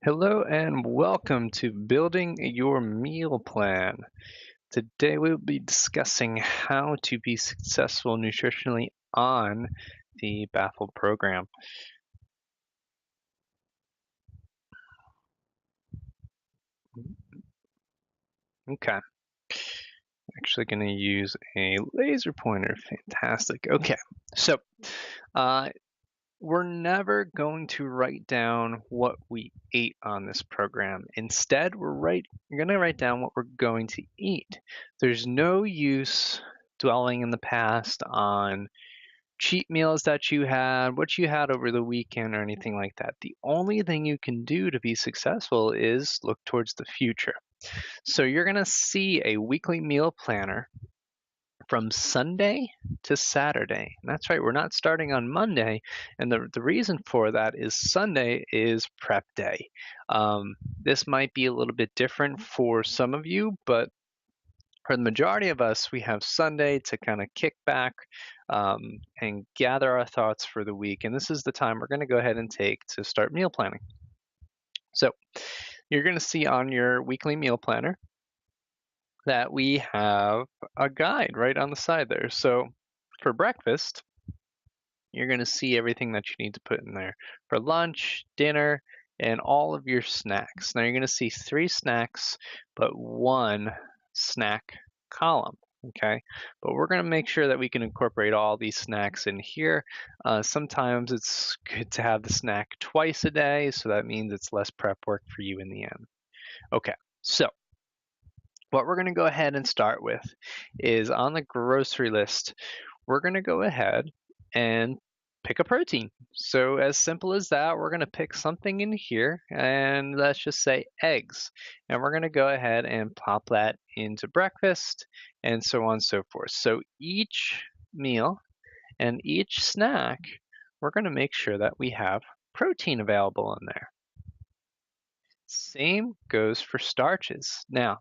Hello and welcome to Building Your Meal Plan. Today we'll be discussing how to be successful nutritionally on the Baffled program. Okay, actually going to use a laser pointer. Fantastic. Okay, so uh, we're never going to write down what we ate on this program. Instead, we're going to write down what we're going to eat. There's no use dwelling in the past on cheat meals that you had, what you had over the weekend, or anything like that. The only thing you can do to be successful is look towards the future. So you're going to see a weekly meal planner from Sunday to Saturday. And that's right, we're not starting on Monday. And the reason for that is Sunday is prep day. This might be a little bit different for some of you, but for the majority of us, we have Sunday to kind of kick back and gather our thoughts for the week. And this is the time we're going to go ahead and take to start meal planning. So you're going to see on your weekly meal planner that we have a guide right on the side there. So for breakfast, you're going to see everything that you need to put in there. For lunch, dinner, and all of your snacks. Now you're going to see 3 snacks, but 1 snack column. Okay, but we're going to make sure that we can incorporate all these snacks in here. Sometimes it's good to have the snack twice a day, so that means it's less prep work for you in the end. Okay, so what we're going to go ahead and start with is on the grocery list, we're going to go ahead and pick a protein. So as simple as that, we're going to pick something in here, and let's just say eggs. And we're going to go ahead and pop that into breakfast and so on and so forth. So each meal and each snack, we're going to make sure that we have protein available in there. Same goes for starches. Now,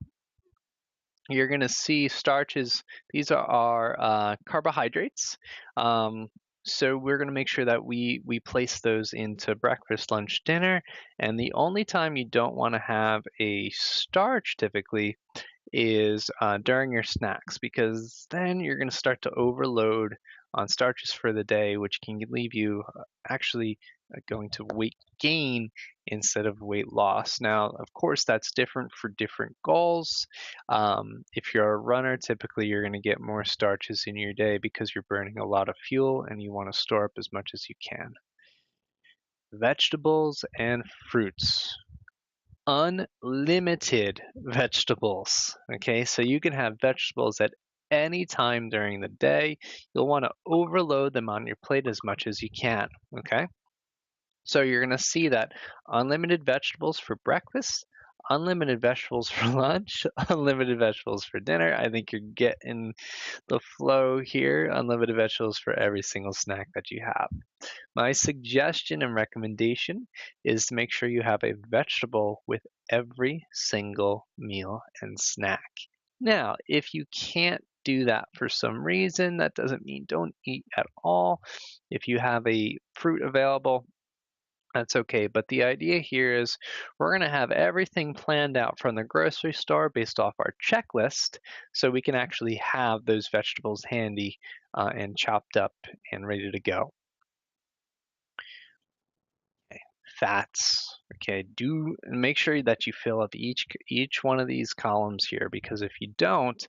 you're going to see starches. These are our carbohydrates. So we're going to make sure that we place those into breakfast, lunch, dinner. And the only time you don't want to have a starch typically is during your snacks, because then you're going to start to overload on starches for the day, which can leave you actually going to weight gain instead of weight loss. Now, of course, that's different for different goals. If you're a runner, typically you're going to get more starches in your day because you're burning a lot of fuel and you want to store up as much as you can. Vegetables and fruits. Unlimited vegetables. Okay, so you can have vegetables at any time during the day. You'll want to overload them on your plate as much as you can. Okay, so you're going to see that unlimited vegetables for breakfast, unlimited vegetables for lunch, unlimited vegetables for dinner. I think you're getting the flow here. Unlimited vegetables for every single snack that you have. My suggestion and recommendation is to make sure you have a vegetable with every single meal and snack. Now, if you can't do that for some reason, that doesn't mean don't eat at all. If you have a fruit available, that's okay. But the idea here is we're going to have everything planned out from the grocery store based off our checklist so we can actually have those vegetables handy and chopped up and ready to go. Fats. Okay, do make sure that you fill up each one of these columns here, because if you don't,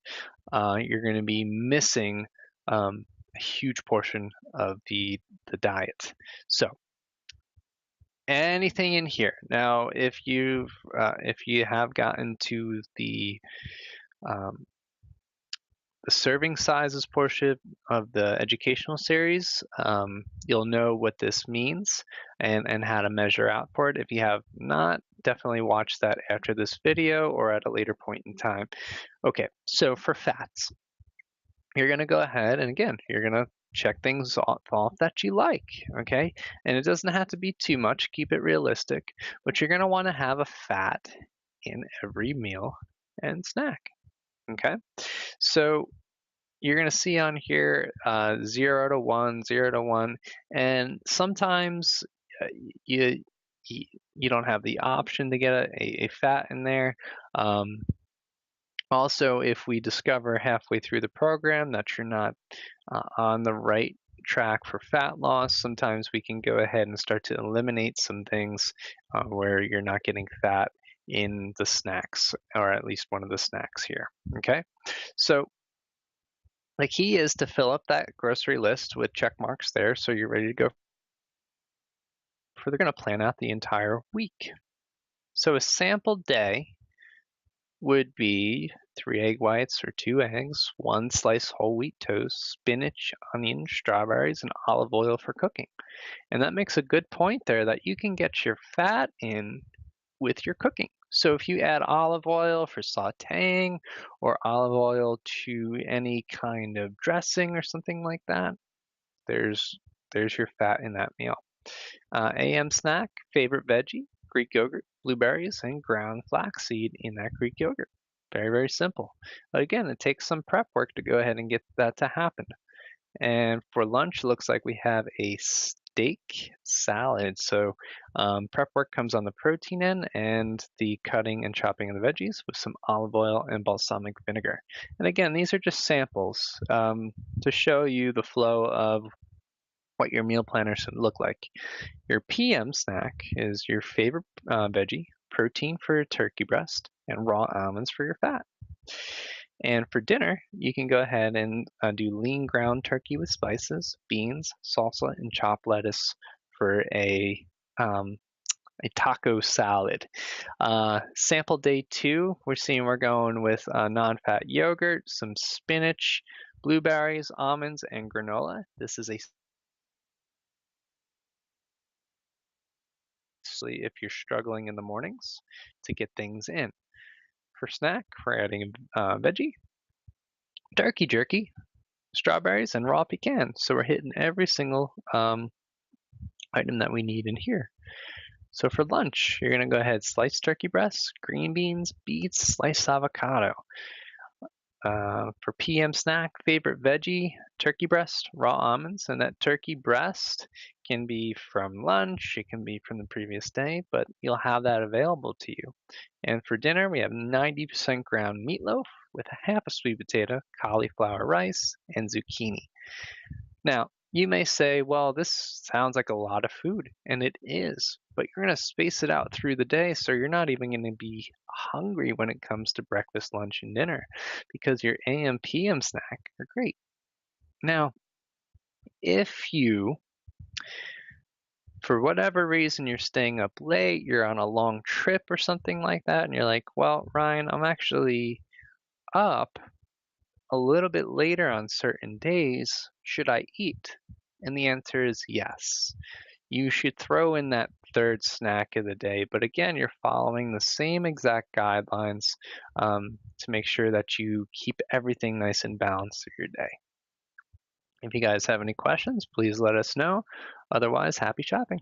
you're going to be missing a huge portion of the diet. So anything in here. Now, if you have gotten to um, the serving sizes portion of the educational series, you'll know what this means and how to measure out for it. If you have not, definitely watch that after this video or at a later point in time. Okay, so for fats, you're going to go ahead and again, you're going to check things off that you like, okay? And it doesn't have to be too much, keep it realistic, but you're going to want to have a fat in every meal and snack, okay? So you're going to see on here 0 to 1, 0 to 1, and sometimes you you don't have the option to get a fat in there. Also, if we discover halfway through the program that you're not on the right track for fat loss, sometimes we can go ahead and start to eliminate some things where you're not getting fat in the snacks, or at least one of the snacks here. Okay, so the key is to fill up that grocery list with check marks there so you're ready to go. They're going to plan out the entire week. So a sample day would be 3 egg whites or 2 eggs, 1 slice whole wheat toast, spinach, onion, strawberries, and olive oil for cooking. And that makes a good point there that you can get your fat in with your cooking. So if you add olive oil for sauteing or olive oil to any kind of dressing or something like that, there's your fat in that meal. AM snack, favorite veggie, Greek yogurt, blueberries, and ground flaxseed in that Greek yogurt. Very, very simple. But again, it takes some prep work to go ahead and get that to happen. And for lunch, it looks like we have a steak salad. So prep work comes on the protein end and the cutting and chopping of the veggies with some olive oil and balsamic vinegar. And again, these are just samples to show you the flow of what your meal planner should look like. Your PM snack is your favorite veggie, protein for your turkey breast, and raw almonds for your fat. And for dinner, you can go ahead and do lean ground turkey with spices, beans, salsa, and chopped lettuce for a taco salad. Sample day 2, we're going with non-fat yogurt, some spinach, blueberries, almonds, and granola. This is if you're struggling in the mornings to get things in. For snack, we're adding a veggie, turkey jerky, strawberries, and raw pecan. So we're hitting every single item that we need in here. So for lunch, you're going to go ahead, sliced turkey breast, green beans, beets, sliced avocado. For PM snack, favorite veggie, turkey breast, raw almonds, and that turkey breast can be from lunch, it can be from the previous day, but you'll have that available to you. And for dinner, we have 90% ground meatloaf with a half a sweet potato, cauliflower rice, and zucchini. Now, you may say, well, this sounds like a lot of food, and it is, but you're going to space it out through the day, so you're not even going to be hungry when it comes to breakfast, lunch, and dinner, because your AM, PM snack are great. Now, if you, for whatever reason, you're staying up late, you're on a long trip or something like that, and you're like, well, Ryan, I'm actually up a little bit later on certain days, should I eat? And the answer is yes. You should throw in that third snack of the day, but again, you're following the same exact guidelines to make sure that you keep everything nice and balanced through your day. If you guys have any questions, please let us know. Otherwise, happy shopping.